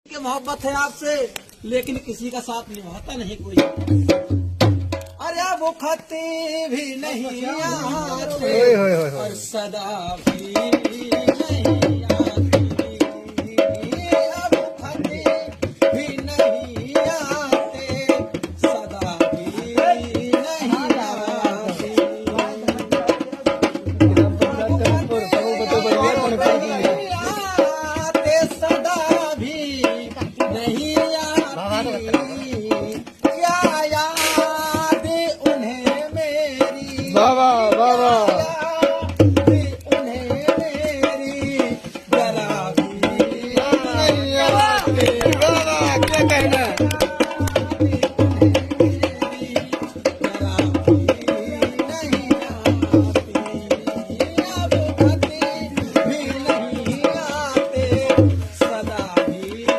कि मोहब्बत है आपसे लेकिन किसी का साथ निभाता नहीं कोई। अरे वो खते भी नहीं आते और सदा भी नहीं आती। अब खते भी नहीं आते सदा भी नहीं आती। आते सदा भी नहीं आती। क्या याद उन्हें मेरी, बाबा बाबा याद उन्हें मेरी जरा भी नहीं आती।